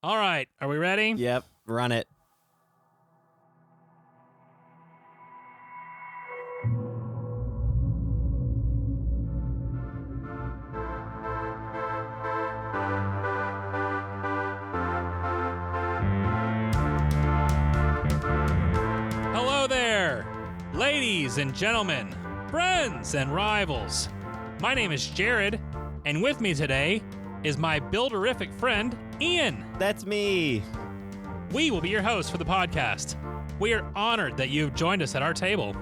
All right, are we ready? Yep, run it. Hello there, ladies and gentlemen, friends and rivals. My name is Jared, and with me today is my builderific friend, Ian. That's me. We will be your hosts for the podcast. We are honored that you have joined us at our table.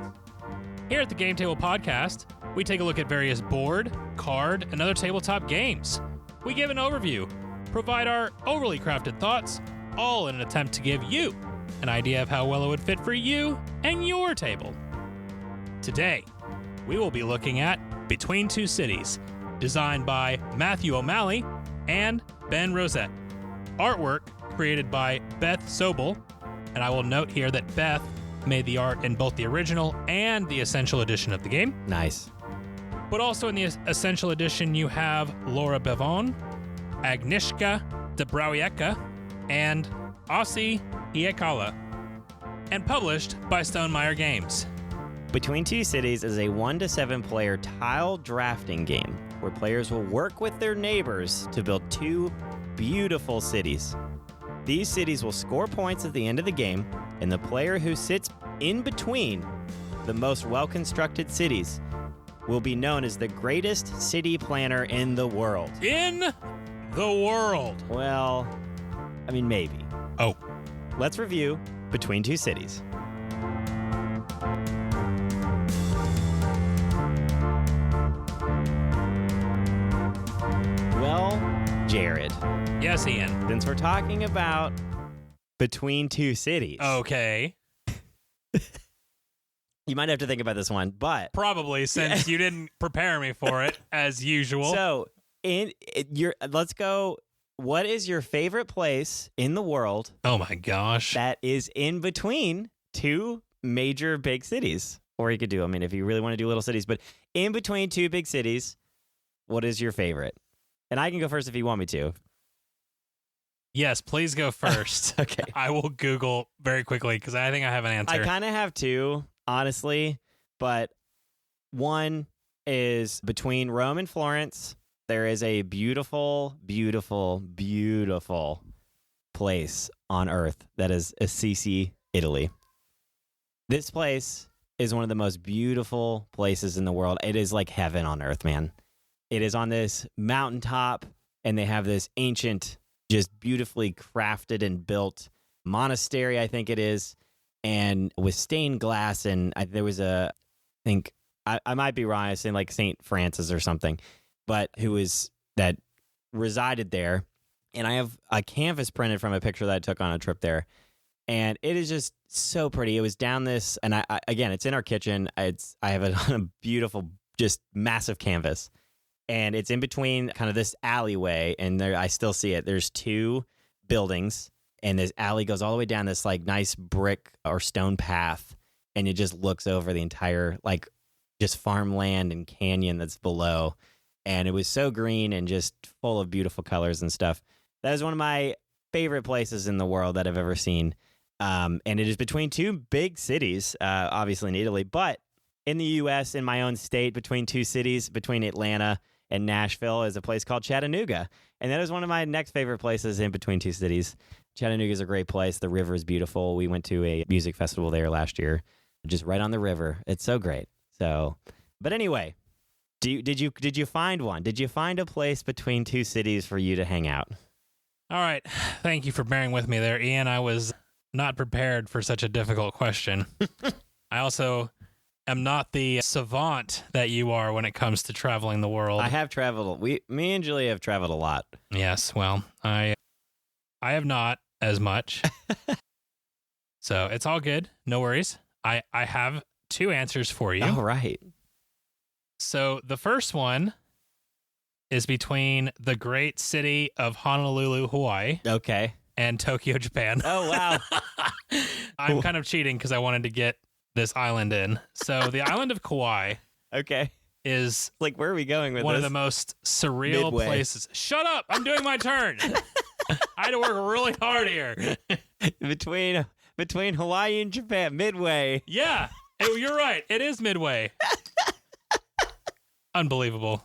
Here at the Game Table Podcast, we take a look at various board, card, and other tabletop games. We give an overview, provide our overly crafted thoughts, all in an attempt to give you an idea of how well it would fit for you and your table. Today, we will be looking at Between Two Cities, designed by Matthew O'Malley and Ben Rosette. Artwork created by Beth Sobel, and I will note here that Beth made the art in both the original and the Essential Edition of the game. Nice. But also in the Essential Edition, you have Laura Bevon, Agnieszka Dabrawiecka, and Ossie Iekala, and published by Stonemaier Games. Between Two Cities is a 1 to 7 player tile drafting game where players will work with their neighbors to build two beautiful cities. These cities will score points at the end of the game, and the player who sits in between the most well-constructed cities will be known as the greatest city planner in the world. In the world. Well, I mean, maybe. Oh. Let's review Between Two Cities. Well, Jared, Yes, Ian. since we're talking about Between Two Cities, Okay. you might have to think about this one, but Probably, since you didn't prepare me for it, as usual. so let's go. What is your favorite place in the world Oh my gosh. that is in between two major big cities? Or you could do, I mean, if you really want to do little cities, but in between two big cities, what is your favorite? And I can go first if you want me to. Yes, please go first. Okay. I will Google very quickly because I think I have an answer. I kind of have two, honestly, but one is between Rome and Florence. There is a beautiful, beautiful, beautiful place on Earth that is Assisi, Italy. This place is one of the most beautiful places in the world. It is like heaven on earth, man. It is on this mountaintop, and they have this ancient, just beautifully crafted and built monastery, I think it is, and with stained glass. And there was I think, I might be wrong, I was saying like St. Francis or something, but who was that resided there. And I have a canvas printed from a picture that I took on a trip there. And it is just so pretty. It was down this, and I again, it's in our kitchen. I have a beautiful, just massive canvas. And it's in between kind of this alleyway, and there I still see it. There's two buildings, and this alley goes all the way down this like nice brick or stone path, and it just looks over the entire like just farmland and canyon that's below. And it was so green and just full of beautiful colors and stuff. That is one of my favorite places in the world that I've ever seen. And it is between two big cities, obviously in Italy, but in the U.S., in my own state, between two cities, between Atlanta and Nashville, is a place called Chattanooga. And that is one of my next favorite places in between two cities. Chattanooga is a great place. The river is beautiful. We went to a music festival there last year, just right on the river. It's so great. So, but anyway, did you find one? Did you find a place between two cities for you to hang out? All right. Thank you for bearing with me there, Ian. I was not prepared for such a difficult question. I also am not the savant that you are when it comes to traveling the world. I have traveled. Me and Julie have traveled a lot. Yes, well, I have not as much. So it's all good. No worries. I have two answers for you. Oh, right. So the first one is between the great city of Honolulu, Hawaii, Okay. and Tokyo, Japan. Oh, wow. I'm kind of cheating because I wanted to get this island in. So the island of Kauai Okay. is Like, where are we going with one this? of the most surreal Midway. places. Shut up! I'm doing my turn. I had to work really hard here. between Hawaii and Japan, midway. Yeah, you're right. It is midway. Unbelievable.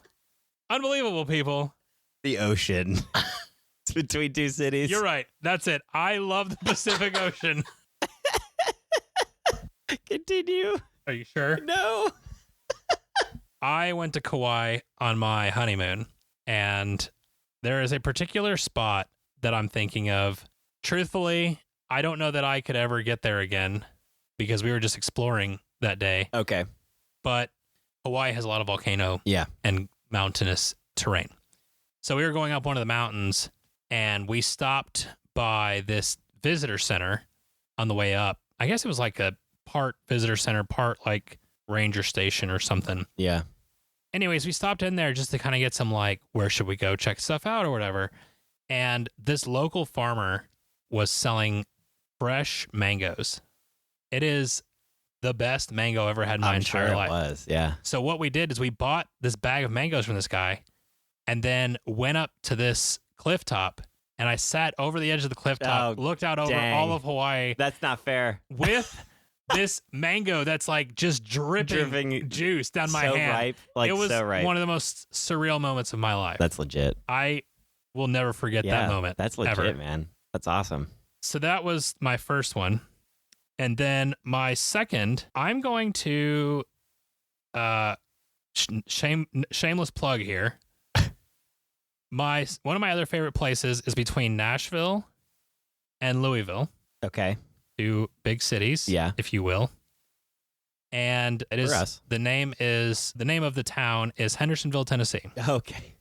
Unbelievable, people. The ocean. It's between two cities. You're right. That's it. I love the Pacific Ocean. Continue. Are you sure? No. I went to Kauai on my honeymoon, and there is a particular spot that I'm thinking of. Truthfully, I don't know that I could ever get there again because we were just exploring that day. Okay. But Hawaii has a lot of volcano and mountainous terrain. So we were going up one of the mountains, and we stopped by this visitor center on the way up. I guess it was like a part visitor center, part like ranger station or something. Yeah. Anyways, we stopped in there just to kind of get some like, where should we go check stuff out or whatever. And this local farmer was selling fresh mangoes. It is the best mango I ever had in my entire life. It was, yeah. So what we did is we bought this bag of mangoes from this guy and then went up to this cliff top, and I sat over the edge of the cliff top, looked out over all of Hawaii. That's not fair. With this mango that's like just dripping juice down my hand. Ripe, like it was so ripe. one of the most surreal moments of my life. That's legit. I will never forget that moment. That's legit, ever. Man. That's awesome. So that was my first one. And then my second, I'm going to shameless plug here. One of my other favorite places is between Nashville and Louisville. Okay. Two big cities, if you will. And it is the name of the town is Hendersonville, Tennessee. Okay.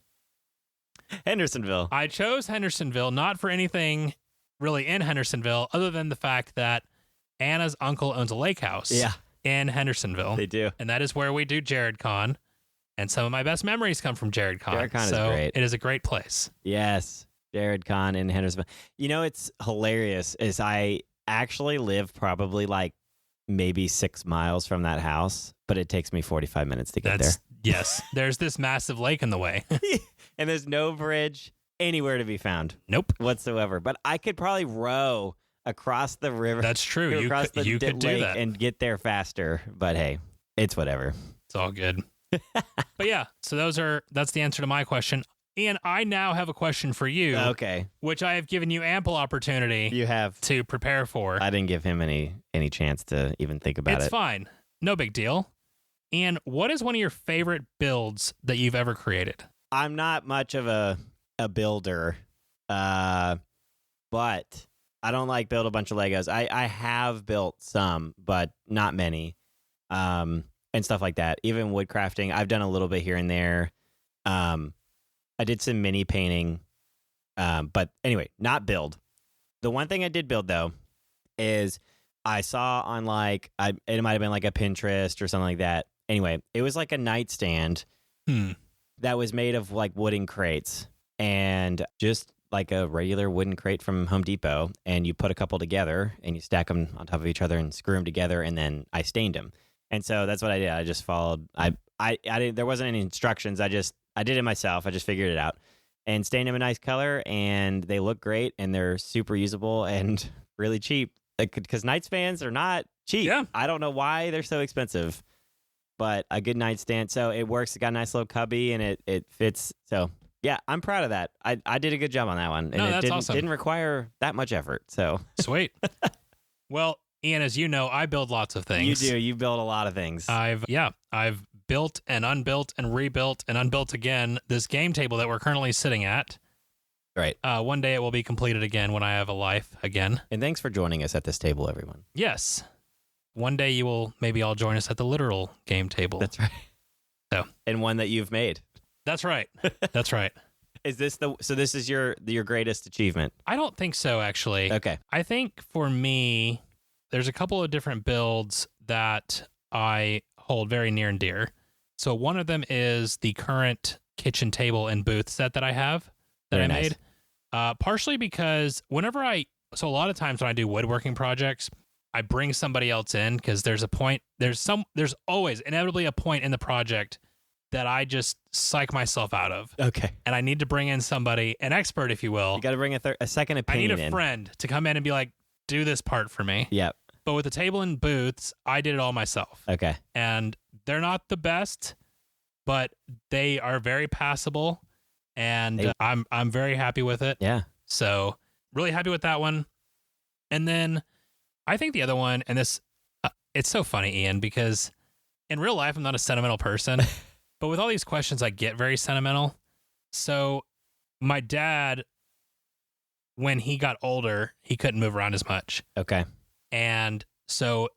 Hendersonville. I chose Hendersonville not for anything really in Hendersonville other than the fact that Anna's uncle owns a lake house in Hendersonville. They do. And that is where we do JaredCon. And some of my best memories come from JaredCon. JaredCon is great. It is a great place. Yes. JaredCon in Hendersonville. You know, it's hilarious is I actually live probably like maybe 6 miles from that house, but it takes me 45 minutes to get there. Yes. There's this massive lake in the way. And there's no bridge anywhere to be found. Nope. Whatsoever. But I could probably row across the river. That's true. You could do that and get there faster. But hey, it's whatever. It's all good. But yeah, so that's the answer to my question. Ian, I now have a question for you. Okay. Which I have given you ample opportunity to prepare for. I didn't give him any chance to even think about it. It's fine. No big deal. Ian, what is one of your favorite builds that you've ever created? I'm not much of a builder, but I don't like build a bunch of Legos. I have built some, but not many, and stuff like that. Even woodcrafting, I've done a little bit here and there. I did some mini painting, but anyway, not build. The one thing I did build though is I saw on it might have been like a Pinterest or something like that. Anyway, it was like a nightstand that was made of like wooden crates and just like a regular wooden crate from Home Depot. And you put a couple together and you stack them on top of each other and screw them together. And then I stained them. And so that's what I did. I just followed. I didn't. There wasn't any instructions. I did it myself. I just figured it out and stained them a nice color. And they look great and they're super usable and really cheap. Because nightstands are not cheap. Yeah. I don't know why they're so expensive. But a good nightstand, so it works. It got a nice little cubby, and it fits. So yeah, I'm proud of that. I did a good job on that one, and that's it awesome. Didn't require that much effort. So sweet. Well, Ian, as you know, I build lots of things. You do. You build a lot of things. I've built and unbuilt and rebuilt and unbuilt again this game table that we're currently sitting at. Right. One day it will be completed again when I have a life again. And thanks for joining us at this table, everyone. Yes. One day you will maybe all join us at the literal game table. That's right. So, and one that you've made. That's right. That's right. This is your greatest achievement? I don't think so, actually. Okay. I think for me, there's a couple of different builds that I hold very near and dear. So one of them is the current kitchen table and booth set that I have that I made. Partially because a lot of times when I do woodworking projects, I bring somebody else in because there's always inevitably a point in the project that I just psych myself out of. Okay. And I need to bring in somebody, an expert, if you will. You got to bring a second I opinion need a friend to come in and be like, do this part for me. Yep. But with the table and booths, I did it all myself. Okay. And they're not the best, but they are very passable. And I'm very happy with it. Yeah. So really happy with that one. And then I think the other one, and this, it's so funny, Ian, because in real life, I'm not a sentimental person, but with all these questions, I get very sentimental. So my dad, when he got older, he couldn't move around as much. Okay. And so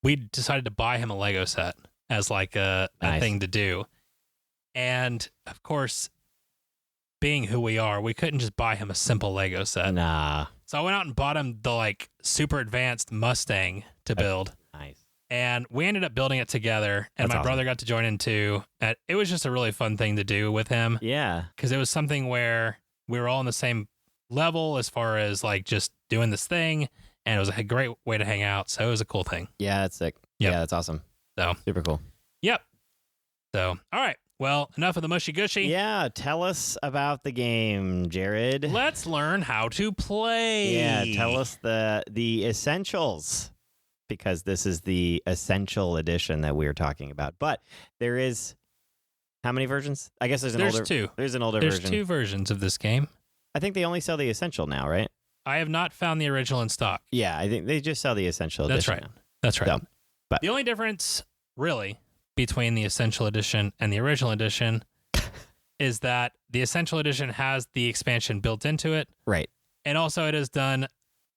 we decided to buy him a Lego set as like a thing to do. And of course, being who we are, we couldn't just buy him a simple Lego set. Nah. So I went out and bought him the like super advanced Mustang to build. Nice. And we ended up building it together. And my brother got to join in too. And it was just a really fun thing to do with him. Yeah. Because it was something where we were all on the same level as far as like just doing this thing. And it was a great way to hang out. So it was a cool thing. Yeah, that's sick. Yep. Yeah, that's awesome. So super cool. Yep. So, all right. Well, enough of the mushy gushy. Yeah, tell us about the game, Jared. Let's learn how to play. Yeah, tell us the essentials, because this is the essential edition that we're talking about. But there is how many versions? I guess there's two. There's an older version. There's two versions of this game. I think they only sell the essential now, right? I have not found the original in stock. Yeah, I think they just sell the essential edition. That's right. Now. That's right. So, but the only difference, really, between the Essential Edition and the original edition is that the Essential Edition has the expansion built into it. Right. And also it has done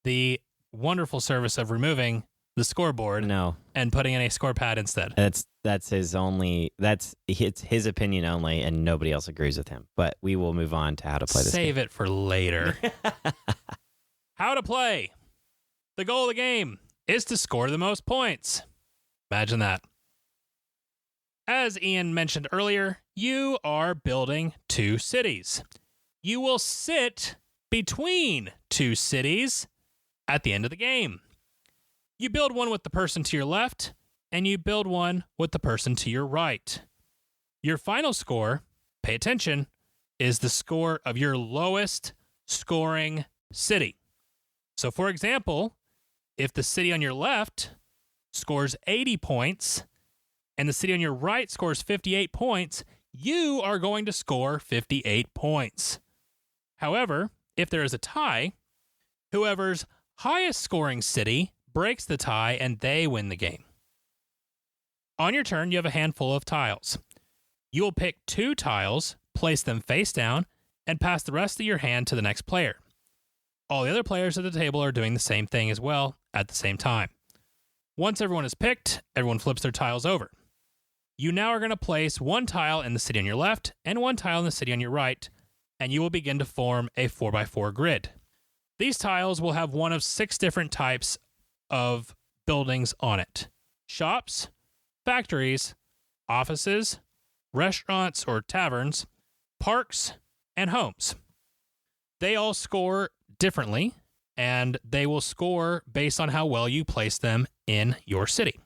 the wonderful service of removing the scoreboard and putting in a score pad instead. That's his opinion only, and nobody else agrees with him. But we will move on to how to play this game. Save it for later. How to play. The goal of the game is to score the most points. Imagine that. As Ian mentioned earlier, you are building two cities. You will sit between two cities at the end of the game. You build one with the person to your left, and you build one with the person to your right. Your final score, pay attention, is the score of your lowest scoring city. So, for example, if the city on your left scores 80 points, and the city on your right scores 58 points, you are going to score 58 points. However, if there is a tie, whoever's highest scoring city breaks the tie and they win the game. On your turn, you have a handful of tiles. You will pick two tiles, place them face down, and pass the rest of your hand to the next player. All the other players at the table are doing the same thing as well at the same time. Once everyone is picked, everyone flips their tiles over. You now are going to place one tile in the city on your left and one tile in the city on your right, and you will begin to form a 4x4 grid. These tiles will have one of 6 different types of buildings on it: shops, factories, offices, restaurants or taverns, parks, and homes. They all score differently, and they will score based on how well you place them in your city.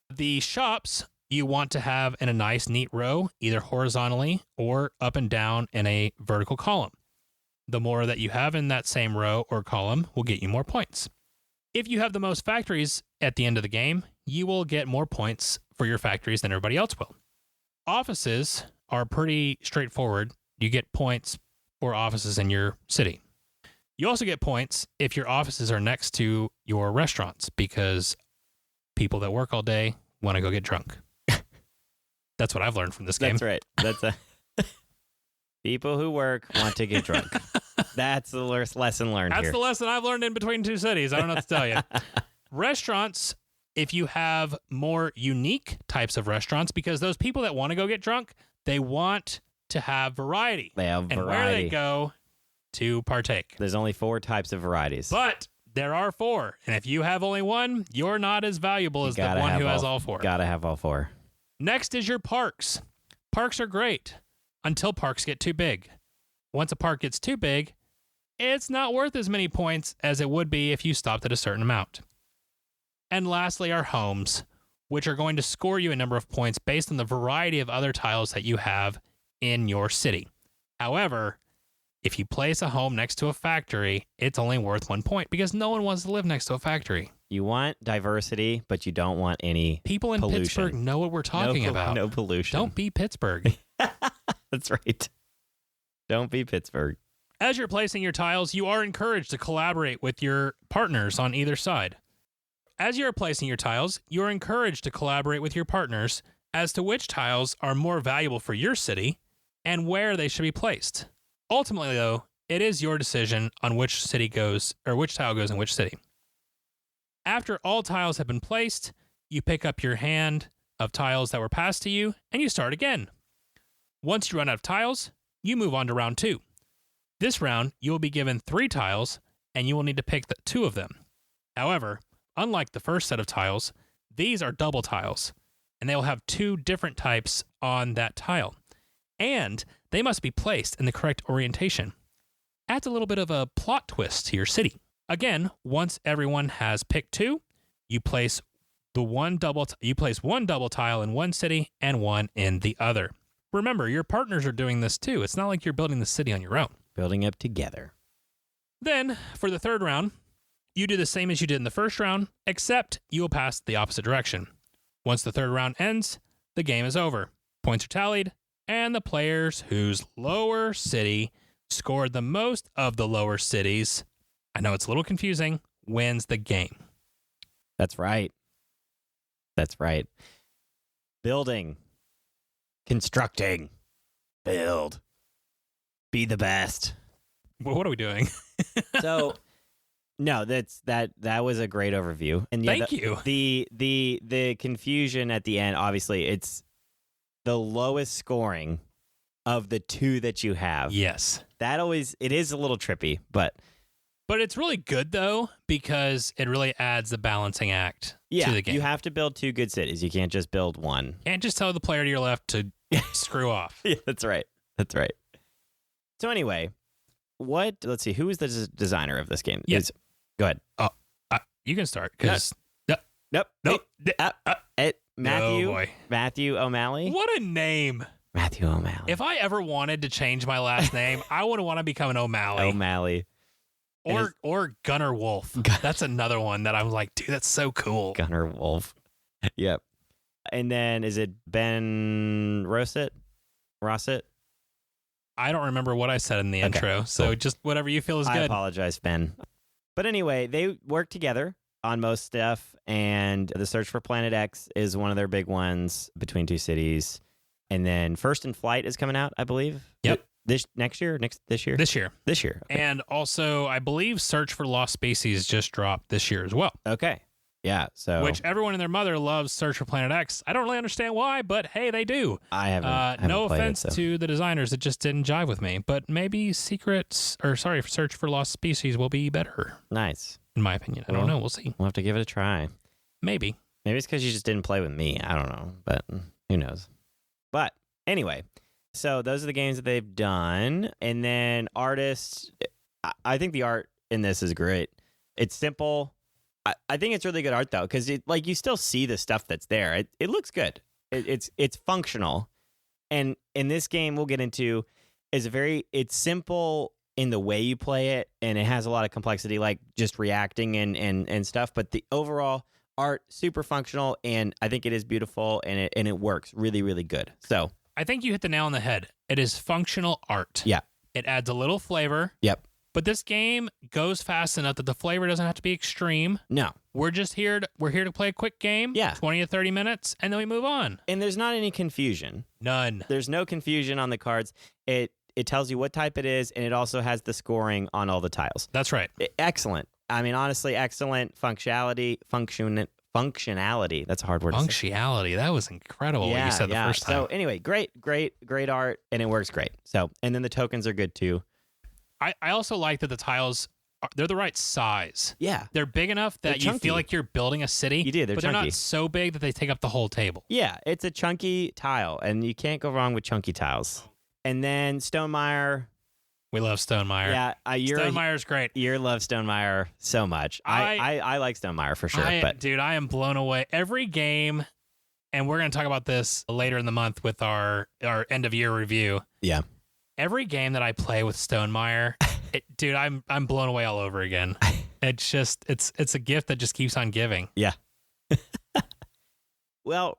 The shops you want to have in a nice, neat row, either horizontally or up and down in a vertical column. The more that you have in that same row or column will get you more points. If you have the most factories at the end of the game, you will get more points for your factories than everybody else will. Offices are pretty straightforward. You get points for offices in your city. You also get points if your offices are next to your restaurants, because people that work all day want to go get drunk. That's what I've learned from this game. That's right. People who work want to get drunk. That's the lesson learned here. That's the lesson I've learned in between two cities. I don't know what to tell you. Restaurants, if you have more unique types of restaurants, because those people that want to go get drunk, they want to have variety. They have variety. And where they go to partake. There's only 4 types of varieties. But there are 4. And if you have only one, you're not as valuable as the one who has all 4. Gotta have all 4. Next is your parks. Parks are great until parks get too big. Once a park gets too big, it's not worth as many points as it would be if you stopped at a certain amount. And lastly, our homes. which are going to score you a number of points based on the variety of other tiles that you have in your city. However, if you place a home next to a factory, it's only worth 1 point because no one wants to live next to a factory. You want diversity, but you don't want any People in pollution. Pittsburgh know what we're talking about. No pollution. Don't be Pittsburgh. That's right. Don't be Pittsburgh. As you're placing your tiles, you are encouraged to collaborate with your partners on either side. As you are placing your tiles, you are encouraged to collaborate with your partners as to which tiles are more valuable for your city and where they should be placed. Ultimately, though, it is your decision on which city goes or which tile goes in which city. After all tiles have been placed, you pick up your hand of tiles that were passed to you and you start again. Once you run out of tiles, you move on to round 2. This round, you will be given 3 tiles and you will need to pick 2 of them. However, unlike the first set of tiles, these are double tiles and they will have 2 different types on that tile. And they must be placed in the correct orientation. Adds a little bit of a plot twist to your city. Again, once everyone has picked 2, you place one double tile in one city and one in the other. Remember, your partners are doing this too. It's not like you're building the city on your own. Building up together. Then, for the third round, you do the same as you did in the first round, except you will pass the opposite direction. Once the third round ends, the game is over. Points are tallied, and the players whose lower city scored the most of the lower cities, I know it's a little confusing, wins the game. That's right. That's right. Building. Constructing. Build. Be the best. Well, what are we doing? So, no, that was a great overview. And yeah, Thank you. The confusion at the end, obviously, it's the lowest scoring of the 2 that you have. Yes. It is a little trippy, but it's really good, though, because it really adds the balancing act yeah, to the game. you have to build 2 good cities. You can't just build one. Can't just tell the player to your left to screw off. Yeah, that's right. That's right. So anyway, let's see, who is the designer of this game? Yeah. Go ahead. You can start, because... Nope. Matthew. Oh, boy. Matthew O'Malley. What a name. Matthew O'Malley. If I ever wanted to change my last name, I would want to become an O'Malley. O'Malley. Or Gunnar Wolf. That's another one that I'm like, dude, that's so cool. Gunnar Wolf. Yep. And then is it Ben Rossett? I don't remember what I said in the intro, so cool. just whatever you feel is I good. apologize, Ben. But anyway, they work together on most stuff, and the Search for Planet X is one of their big ones between 2 cities. And then First in Flight is coming out, I believe. Yep. This year? This year. Okay. And also, I believe Search for Lost Species just dropped this year as well. Okay. Yeah. So Which everyone and their mother loves Search for Planet X. I don't really understand why, but hey, they do. I haven't no played offense it, so. to the designers, it just didn't jive with me. But maybe Search for Lost Species will be better, Nice. in my opinion. I don't know. We'll see. We'll have to give it a try. Maybe. Maybe it's because you just didn't play with me. I don't know, but who knows? But anyway, so those are the games that they've done. And then artists, I think the art in this is great. It's simple. I think it's really good art, though, because you still see the stuff that's there. It looks good. It's functional. And in this game we'll get into, it's simple in the way you play it, and it has a lot of complexity, like just reacting and stuff. But the overall art, super functional, and I think it is beautiful, and it works really, really good. So I think you hit the nail on the head. It is functional art. Yeah. It adds a little flavor. Yep. But this game goes fast enough that the flavor doesn't have to be extreme. No. We're here to play a quick game. Yeah. 20 to 30 minutes, and then we move on. And there's not any confusion. None. There's no confusion on the cards. It tells you what type it is, and it also has the scoring on all the tiles. That's right. Excellent. I mean, honestly, excellent functionality. That's a hard word to say. Functionality. That was incredible what you said the first time. So anyway, great art, and it works great. So, and then the tokens are good too. I also like that the tiles, they're the right size. Yeah. They're big enough that They're you feel like you're building a city. You do. They're but chunky. They're not so big that they take up the whole table. Yeah, it's a chunky tile, and you can't go wrong with chunky tiles. And then Stonemaier. We love Stonemaier. Yeah, Stonemaier's great. You love Stonemaier so much. I like Stonemaier for sure. Dude, I am blown away. Every game and we're going to talk about this later in the month with our end of year review. Yeah. Every game that I play with Stonemaier, dude, I'm blown away all over again. It's just it's a gift that just keeps on giving. Yeah. Well,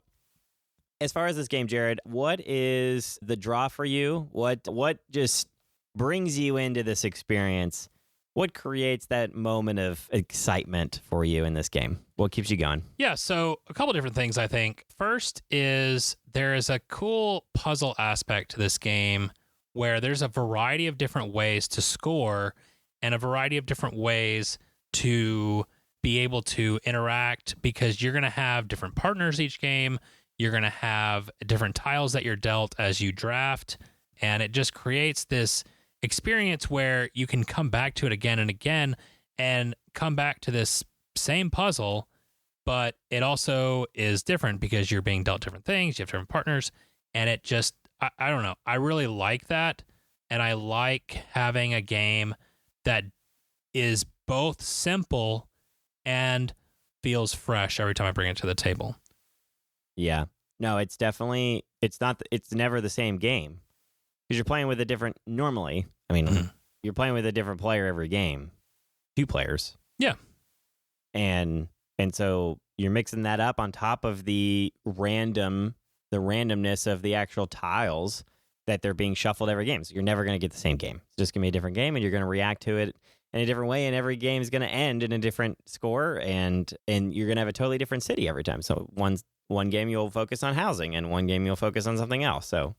as far as this game, Jared, what is the draw for you? What just brings you into this experience? What creates that moment of excitement for you in this game? What keeps you going? Yeah, so a couple different things, I think. First is there is a cool puzzle aspect to this game where there's a variety of different ways to score and a variety of different ways to be able to interact, because you're going to have different partners each game. You're going to have different tiles that you're dealt as you draft, and it just creates this experience where you can come back to it again and again and come back to this same puzzle, but it also is different because you're being dealt different things, you have different partners, and it just, I don't know. I really like that, and I like having a game that is both simple and feels fresh every time I bring it to the table. Yeah. No, it's definitely, it's never the same game because you're playing with a different, normally, I mean, you're playing with a different player every game, 2 players. Yeah. And so you're mixing that up on top of the randomness of the actual tiles that they're being shuffled every game. So you're never going to get the same game. It's just going to be a different game, and you're going to react to it in a different way, and every game is going to end in a different score, and you're going to have a totally different city every time. So one game you'll focus on housing, and one game you'll focus on something else. So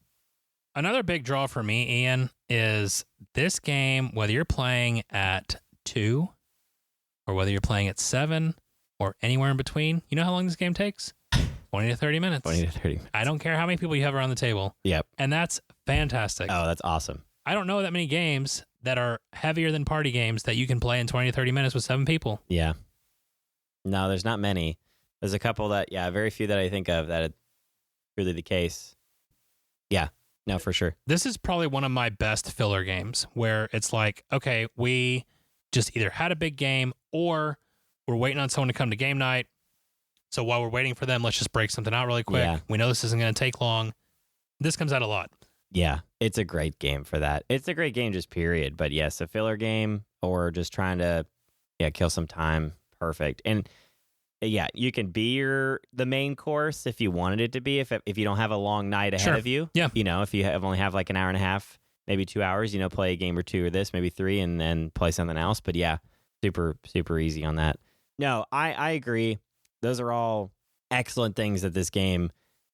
another big draw for me, Ian, is this game, whether you're playing at 2 or whether you're playing at 7 or anywhere in between, you know how long this game takes? 20 to 30 minutes. 20 to 30 minutes. I don't care how many people you have around the table. Yep. And that's fantastic. Oh, that's awesome. I don't know that many games that are heavier than party games that you can play in 20 to 30 minutes with 7 people. Yeah. No, there's not many. There's a couple that, very few that I think of that are really the case. Yeah. No, for sure. This is probably one of my best filler games where it's like, okay, we just either had a big game or we're waiting on someone to come to game night. So while we're waiting for them, let's just break something out really quick. Yeah. We know this isn't going to take long. This comes out a lot. Yeah, it's a great game for that. It's a great game just period. But yes, a filler game or just trying to kill some time, perfect. And yeah, you can be the main course if you wanted it to be, if you don't have a long night ahead of you. Yeah. If you only have like an hour and a half, maybe 2 hours, play a game or 2 or this, maybe 3, and then play something else. But yeah, super, super easy on that. No, I agree. Those are all excellent things that this game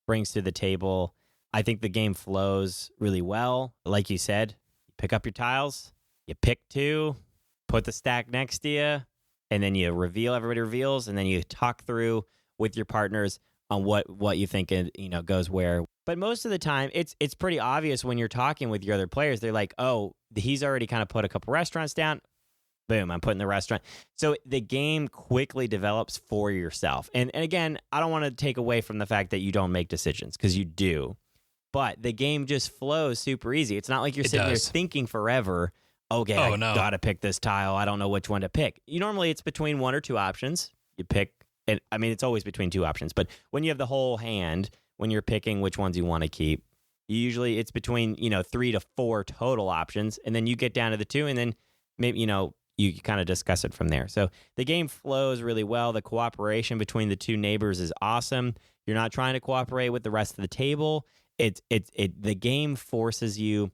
brings to the table. I think the game flows really well. Like you said, you pick up your tiles, you pick 2, put the stack next to you, and then you everybody reveals, and then you talk through with your partners on what you think goes where. But most of the time, it's pretty obvious when you're talking with your other players. They're like, oh, he's already kind of put a couple restaurants down. Boom, I'm putting the restaurant. So the game quickly develops for yourself. And again, I don't want to take away from the fact that you don't make decisions, because you do. But the game just flows super easy. It's not like you're sitting there thinking forever, okay, I got to pick this tile. I don't know which one to pick. Normally it's between 1 or 2 options. You pick, and I mean, it's always between 2 options. But when you have the whole hand, when you're picking which ones you want to keep, usually it's between, 3 to 4 total options. And then you get down to the 2, and then maybe, you kind of discuss it from there. So the game flows really well. The cooperation between the 2 neighbors is awesome. You're not trying to cooperate with the rest of the table. The game forces you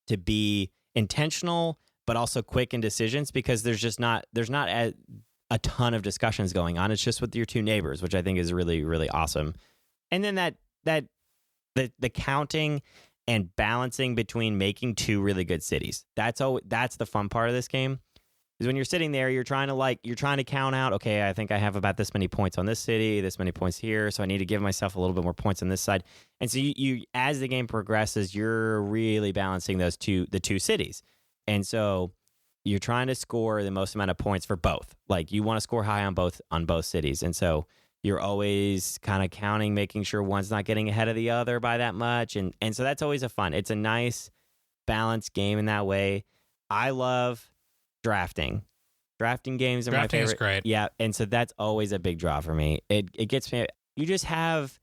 to be intentional, but also quick in decisions, because there's not a ton of discussions going on. It's just with your 2 neighbors, which I think is really, really awesome. And then the counting and balancing between making 2 really good cities. That's the fun part of this game. Is when you're sitting there, you're trying to count out, okay, I think I have about this many points on this city, this many points here, so I need to give myself a little bit more points on this side. And so you as the game progresses, you're really balancing the 2 cities. And so you're trying to score the most amount of points for both. Like, you want to score high on both cities. And so you're always kind of counting, making sure one's not getting ahead of the other by that much. And so that's always it's a nice balanced game in that way. I love drafting games are my favorite. Is great. Yeah, and so that's always a big draw for me. It gets me. You just have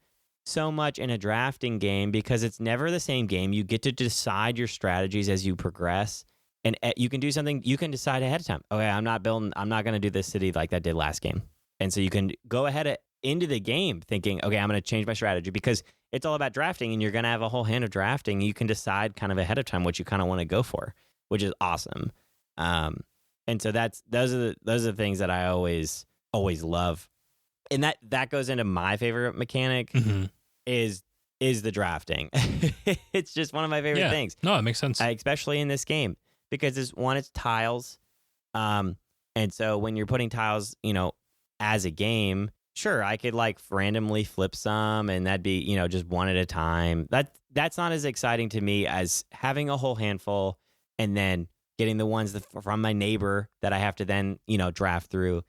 so much in a drafting game because it's never the same game. You get to decide your strategies as you progress, and you can do something. You can decide ahead of time. Okay, I'm not going to do this city like that did last game, and so you can go ahead into the game thinking, okay, I'm going to change my strategy because it's all about drafting, and you're going to have a whole hand of drafting. You can decide kind of ahead of time what you kind of want to go for, which is awesome. And so those are the things that I always love, and that goes into my favorite mechanic. Mm-hmm. Is the drafting. It's just one of my favorite things. No, it makes sense. Especially in this game because it's tiles. And so when you're putting tiles, as a game, sure, I could like randomly flip some and that'd be, just one at a time. That's not as exciting to me as having a whole handful and then getting the ones from my neighbor that I have to then, draft through.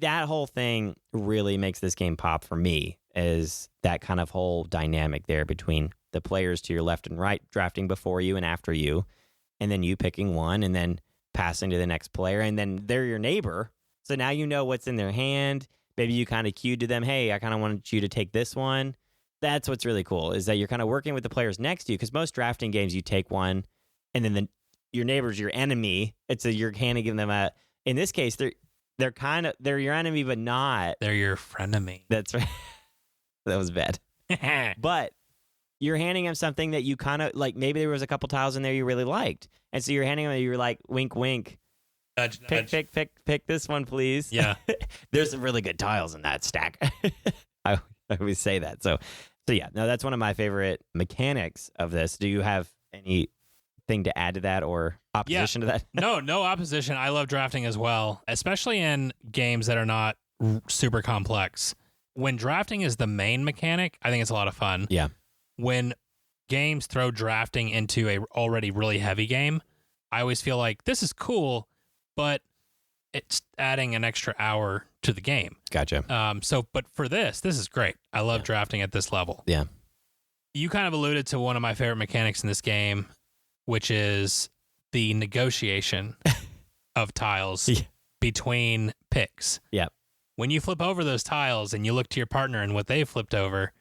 That whole thing really makes this game pop for me, is that kind of whole dynamic there between the players to your left and right drafting before you and after you, and then you picking one and then passing to the next player, and then they're your neighbor. So now you know what's in their hand. Maybe you kind of cued to them, hey, I kind of wanted you to take this one. That's what's really cool, is that you're kind of working with the players next to you, because most drafting games you take one and then your neighbor's your enemy. You're handing them in this case, they're your enemy, but not. They're your frenemy. That's right. That was bad. But you're handing them something that you kind of like. Maybe there was a couple tiles in there you really liked, and so you're handing them. You're like, wink, wink. Nudge, nudge. Pick this one, please. Yeah. There's some really good tiles in that stack. I always say that. So yeah. No, that's one of my favorite mechanics of this. Do you have anything to add to that or opposition to that? No opposition. I love drafting as well, especially in games that are not super complex. When drafting is the main mechanic, I think it's a lot of fun. Yeah. When games throw drafting into a already really heavy game, I always feel like this is cool, but it's adding an extra hour to the game. Gotcha. But for this is great. I love drafting at this level. Yeah. You kind of alluded to one of my favorite mechanics in this game, which is the negotiation of tiles between picks. Yep. When you flip over those tiles and you look to your partner and what they've flipped over,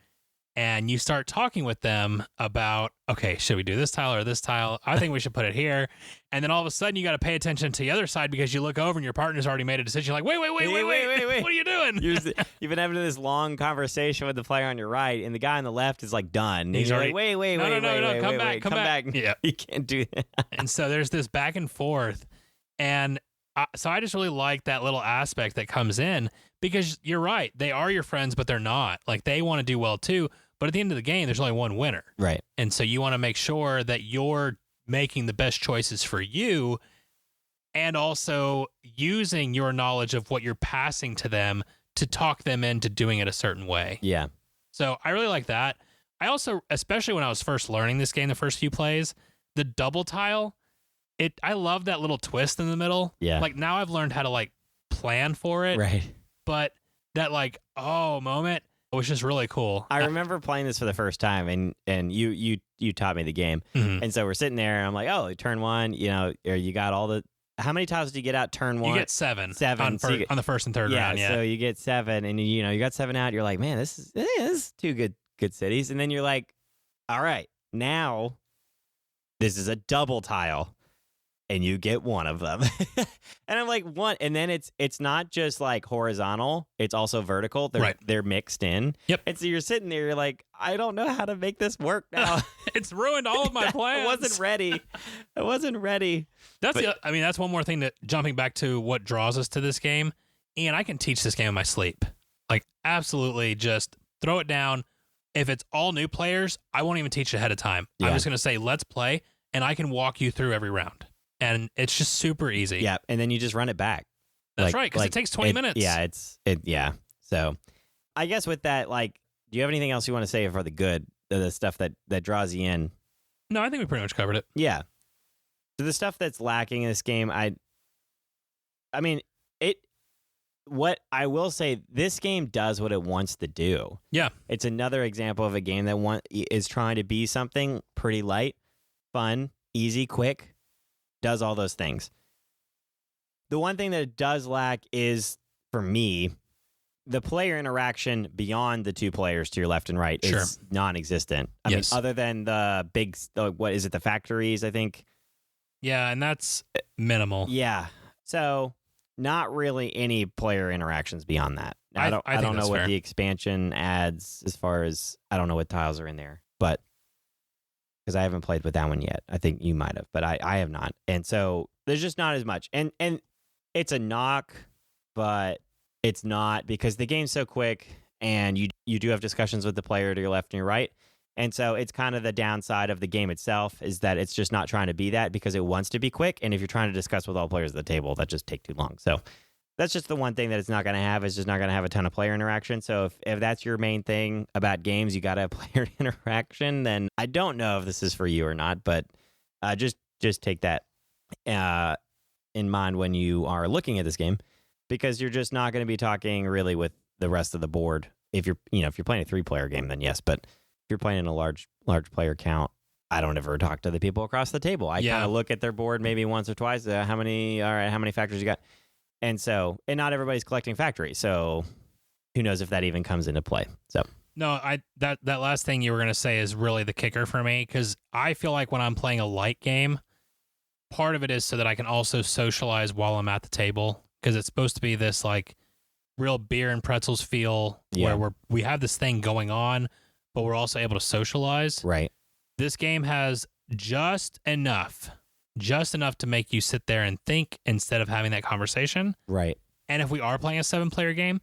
and you start talking with them about, okay, should we do this tile or this tile? I think we should put it here. And then all of a sudden you got to pay attention to the other side because you look over and your partner's already made a decision. You're like, wait. What are you doing? You've been having this long conversation with the player on your right, and the guy on the left is like done. He's already like, wait, come back. Yeah. You can't do that. And so there's this back and forth. And so I just really like that little aspect that comes in, because you're right. They are your friends, but they're not. Like, they want to do well too. But at the end of the game, there's only one winner. Right. And so you want to make sure that you're making the best choices for you, and also using your knowledge of what you're passing to them to talk them into doing it a certain way. Yeah. So I really like that. I also, especially when I was first learning this game, the first few plays, the double tile, I love that little twist in the middle. Yeah. Like, now I've learned how to like plan for it. Right. But that like, moment was just really cool. I remember playing this for the first time, and you taught me the game. Mm-hmm. And so we're sitting there, and I'm like, oh, turn one, or you got all the, how many tiles do you get out turn one? You get seven. On the first and third round, yeah. So you get 7, and you got 7 out. You're like, man, this is 2 good cities. And then you're like, all right, now this is a double tile, and you get one of them. And I'm like, what? And then it's not just like horizontal, it's also vertical. They're mixed in. Yep. And so you're sitting there, you're like, I don't know how to make this work now. It's ruined all of my plans. I wasn't ready. That's one more thing that, jumping back to what draws us to this game, and I can teach this game in my sleep. Like, absolutely, just throw it down. If it's all new players, I won't even teach ahead of time. Yeah. I'm just going to say, let's play, and I can walk you through every round. And it's just super easy. Yeah, and then you just run it back. That's right, because it takes 20 minutes. Yeah, yeah. So I guess with that, like, do you have anything else you want to say for the stuff that draws you in? No, I think we pretty much covered it. Yeah. So the stuff that's lacking in this game, what I will say, this game does what it wants to do. Yeah. It's another example of a game that is trying to be something pretty light, fun, easy, quick, does all those things. The one thing that it does lack is, for me, the player interaction beyond the two players to your left and right Sure. is non-existent. I Yes. mean, other than the big, what is it, the factories, I think? Yeah, and that's minimal. Yeah. So not really any player interactions beyond that. I I think don't know that's what fair. the expansion adds as far as, I don't know what tiles are in there, but because I haven't played with that one yet. I think you might have, but I have not. And so there's just not as much. And it's a knock, but it's not, because the game's so quick and you do have discussions with the player to your left and your right. And so it's kind of the downside of the game itself is that it's just not trying to be that because it wants to be quick. And if you're trying to discuss with all players at the table, that just take too long. So that's just the one thing that it's not going to have. It's just not going to have a ton of player interaction. So if that's your main thing about games, you got to have player interaction, then I don't know if this is for you or not, but just take that in mind when you are looking at this game, because you're just not going to be talking really with the rest of the board. If you're playing a 3-player game, then yes, but if you're playing in a large player count, I don't ever talk to the people across the table. I kind of look at their board maybe once or twice. How many factories you got? And not everybody's collecting factories. So who knows if that even comes into play. So No, that last thing you were going to say is really the kicker for me, because I feel like when I'm playing a light game, part of it is so that I can also socialize while I'm at the table, because it's supposed to be this like real beer and pretzels feel where we have this thing going on, but we're also able to socialize. Right. This game has just enough to make you sit there and think instead of having that conversation. Right. And if we are playing a 7-player game,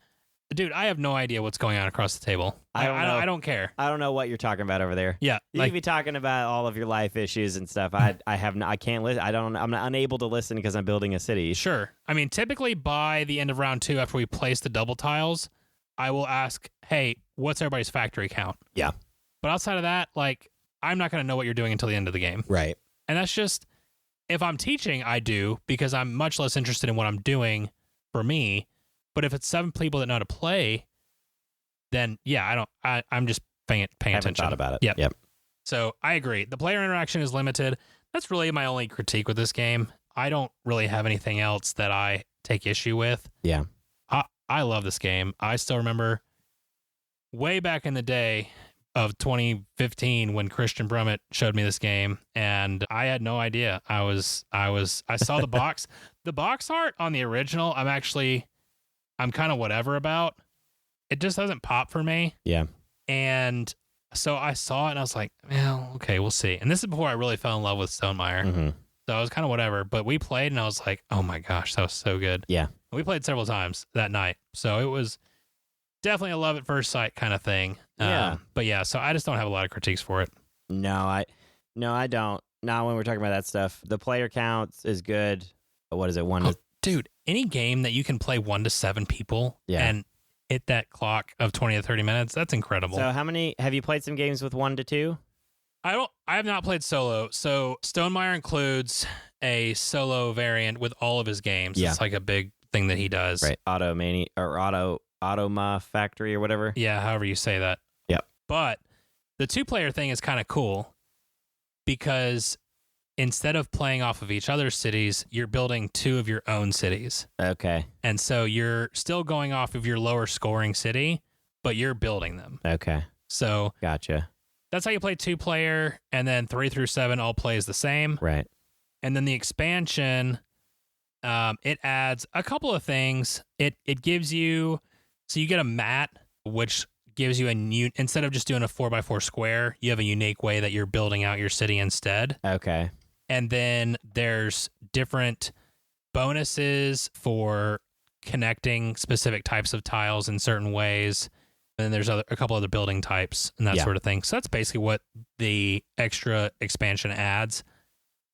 dude, I have no idea what's going on across the table. I don't care. I don't know what you're talking about over there. Yeah, You could be talking about all of your life issues and stuff. I can't listen. I'm unable to listen because I'm building a city. Sure. I mean, typically by the end of round 2, after we place the double tiles, I will ask, hey, what's everybody's factory count? Yeah. But outside of that, like, I'm not going to know what you're doing until the end of the game. Right. And that's just, if I'm teaching, I do, because I'm much less interested in what I'm doing for me. But if it's 7 people that know how to play, then yeah, I'm just paying I haven't attention. thought about it. Yep. So I agree. The player interaction is limited. That's really my only critique with this game. I don't really have anything else that I take issue with. Yeah. I love this game. I still remember way back in the day of 2015 when Christian Brummett showed me this game, and I had no idea. I saw the box. The box art on the original, I'm kind of whatever about. It just doesn't pop for me. Yeah. And so I saw it and I was like, well, okay, we'll see. And this is before I really fell in love with Stonemaier. Mm-hmm. So I was kind of whatever, but we played and I was like, oh my gosh, that was so good. Yeah. We played several times that night. So it was definitely a love at first sight kind of thing. Yeah. But yeah, so I just don't have a lot of critiques for it. No, I don't. Not when we're talking about that stuff. The player counts is good. What is it? Dude, any game that you can play 1 to 7 people and hit that clock of 20 to 30 minutes, that's incredible. So how many have you played some games with 1 to 2? I have not played solo. So Stonemaier includes a solo variant with all of his games. Yeah. It's like a big thing that he does. Right. Automa Factory or whatever. Yeah, however you say that. Yep. But the 2-player thing is kind of cool because instead of playing off of each other's cities, you're building 2 of your own cities. Okay. And so you're still going off of your lower scoring city, but you're building them. Okay. So Gotcha. that's how you play 2-player, and then 3 through 7 all plays the same. Right. And then the expansion, it adds a couple of things. It gives you, so you get a mat, which gives you instead of just doing a 4x4 square, you have a unique way that you're building out your city instead. Okay. And then there's different bonuses for connecting specific types of tiles in certain ways. And then there's a couple other building types and that sort of thing. So that's basically what the extra expansion adds.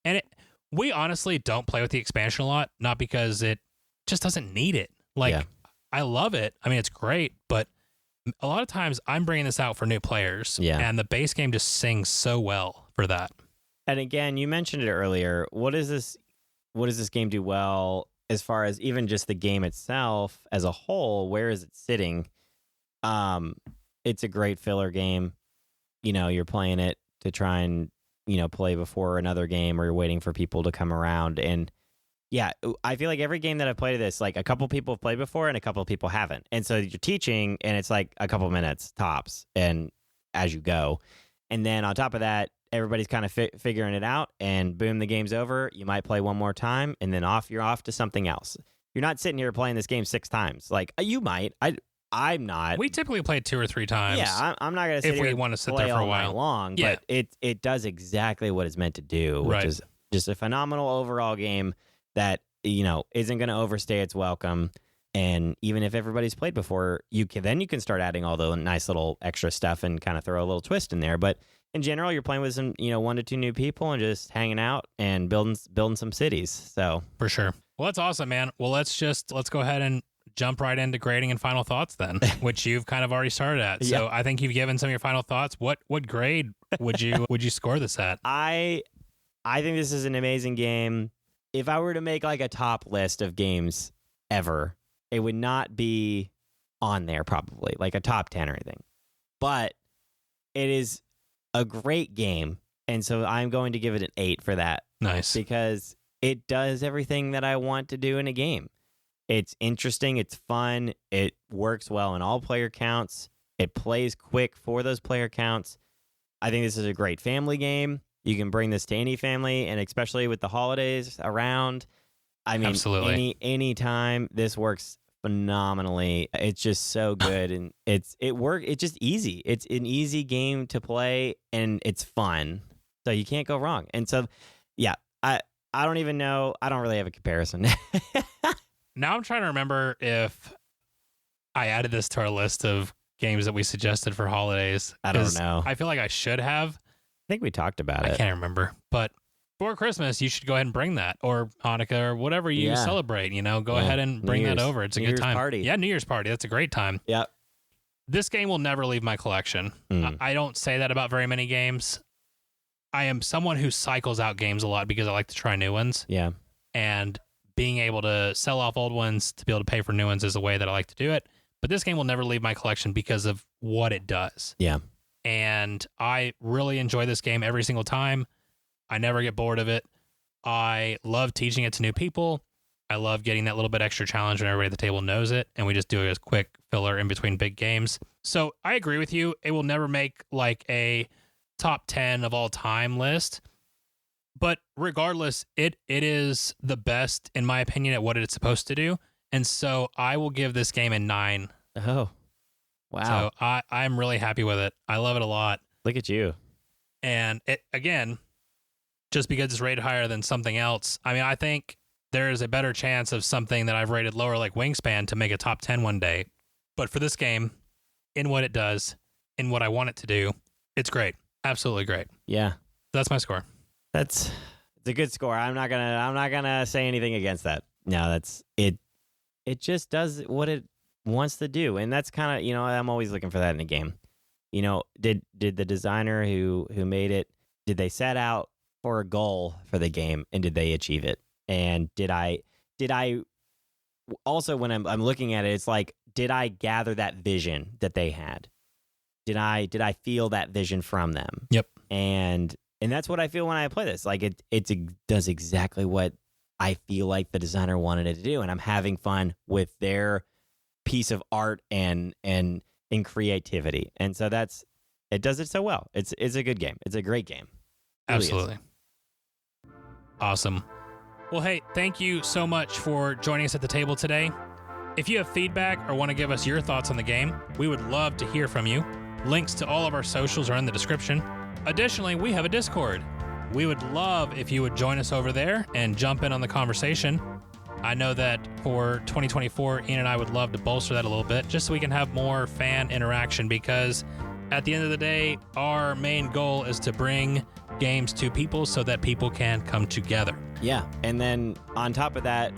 And we honestly don't play with the expansion a lot, not because it just doesn't need it. Like, I love it. I mean, it's great, but a lot of times I'm bringing this out for new players. Yeah. And the base game just sings so well for that. And again, you mentioned it earlier. What does this game do well as far as even just the game itself as a whole? Where is it sitting? It's a great filler game. You know, you're playing it to try and, play before another game, or you're waiting for people to come around. And Yeah, I feel like every game that I've played of this, like a couple people have played before and a couple people haven't. And so you're teaching and it's like a couple minutes tops and as you go. And then on top of that, everybody's kind of figuring it out and boom, the game's over. You might play one more time and then you're off to something else. You're not sitting here playing this game 6 times. Like you might. I'm not. We typically play 2 or 3 times. Yeah, I'm not going to sit if we here want to sit play there for a all night while. long, Yeah. but it does exactly what it's meant to do, which Right. is just a phenomenal overall game that, isn't going to overstay its welcome. And even if everybody's played before, you can start adding all the nice little extra stuff and kind of throw a little twist in there. But in general, you're playing with some, 1 to 2 new people and just hanging out and building some cities. So For sure. Well, that's awesome, man. Well, let's go ahead and jump right into grading and final thoughts then, which you've kind of already started at. So I think you've given some of your final thoughts. What grade would you score this at? I think this is an amazing game. If I were to make like a top list of games ever, it would not be on there probably, like a top 10 or anything. But it is a great game, and so I'm going to give it an 8 for that. Nice. Because it does everything that I want to do in a game. It's interesting, it's fun, it works well in all player counts, it plays quick for those player counts. I think this is a great family game. You can bring this to any family, and especially with the holidays around. I mean, Absolutely. any time, this works phenomenally. It's just so good, and it's just easy. It's an easy game to play, and it's fun. So you can't go wrong. And so, yeah, I don't even know. I don't really have a comparison. Now I'm trying to remember if I added this to our list of games that we suggested for holidays. I don't 'cause know. I feel like I should have. I think we talked about I it. can't remember. But for Christmas, you should go ahead and bring that, or Hanukkah, or whatever you Yeah. celebrate. Go Yeah. ahead and New bring that Year's- over. It's a New good Year's time. party. Yeah, New Year's party. That's a great time. Yep. This game will never leave my collection. Mm. I don't say that about very many games. I am someone who cycles out games a lot because I like to try new ones. Yeah. And being able to sell off old ones to be able to pay for new ones is a way that I like to do it. But this game will never leave my collection because of what it does. Yeah. And I really enjoy this game every single time. I never get bored of it. I love teaching it to new people. I love getting that little bit extra challenge when everybody at the table knows it, and we just do it as quick filler in between big games. So I agree with you. It will never make like a top 10 of all time list. But regardless, it is the best, in my opinion, at what it's supposed to do. And so I will give this game a 9. Oh. Wow. So I'm really happy with it. I love it a lot. Look at you. And it, again, just because it's rated higher than something else, I mean, I think there is a better chance of something that I've rated lower, like Wingspan, to make a top 10 one day. But for this game, in what it does, in what I want it to do, it's great. Absolutely great. Yeah. That's my score. It's a good score. I'm not gonna say anything against that. No, that's it. It just does what it wants to do, and that's kind of I'm always looking for that in a game. Did the designer who made it, did they set out for a goal for the game, and did they achieve it? And did I also, when I'm looking at it, it's like, did I gather that vision that they had? Did I feel that vision from them? Yep. And that's what I feel when I play this. Like it does exactly what I feel like the designer wanted it to do, and I'm having fun with their piece of art and in creativity. And so it does it so well. It's a good game. It's a great game. It really is. Absolutely. Awesome. Well, hey, thank you so much for joining us at the table today. If you have feedback or want to give us your thoughts on the game, we would love to hear from you. Links to all of our socials are in the description. Additionally, we have a Discord. We would love if you would join us over there and jump in on the conversation. I know that for 2024, Ian and I would love to bolster that a little bit just so we can have more fan interaction, because at the end of the day, our main goal is to bring games to people so that people can come together. Yeah. And then on top of that,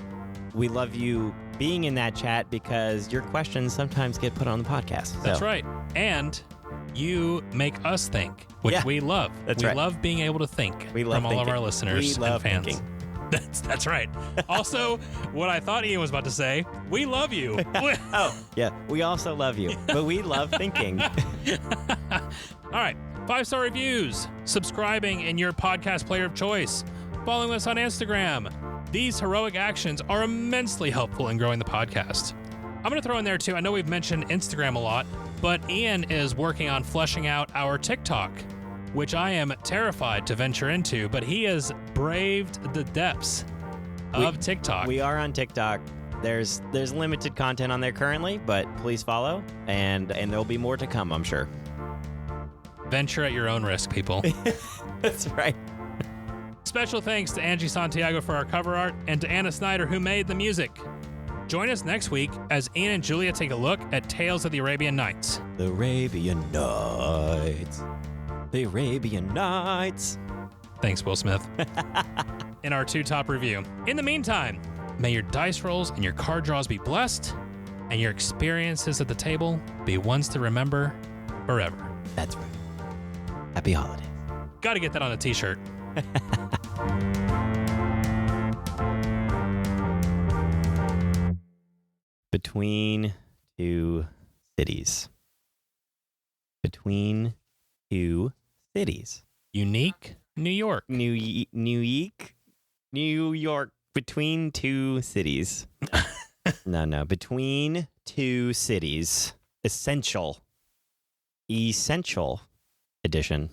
we love you being in that chat because your questions sometimes get put on the podcast. That's right. And you make us think, which Yeah, we love. that's we right. love being able to think We love from all of thinking. our listeners We love and fans. thinking. That's right. Also, what I thought Ian was about to say, we love you. Oh, yeah. We also love you, but we love thinking. All right. 5-star reviews, subscribing in your podcast player of choice, following us on Instagram, These heroic actions are immensely helpful in growing the podcast. I'm going to throw in there too, I know we've mentioned Instagram a lot, but Ian is working on fleshing out our TikTok, which I am terrified to venture into, but he has braved the depths of TikTok. We are on TikTok. There's limited content on there currently, but please follow, and there'll be more to come, I'm sure. Venture at your own risk, people. That's right. Special thanks to Angie Santiago for our cover art and to Anna Snyder who made the music. Join us next week as Ian and Julia take a look at Tales of the Arabian Nights. The Arabian Nights. The Arabian Nights. Thanks, Will Smith. In our 2 top review. In the meantime, may your dice rolls and your card draws be blessed, and your experiences at the table be ones to remember forever. That's right. Happy holidays. Got to get that on a t-shirt. Between 2 cities. Between 2 cities. Unique, New York. New York. Between 2 cities. No. Between 2 cities. Essential edition.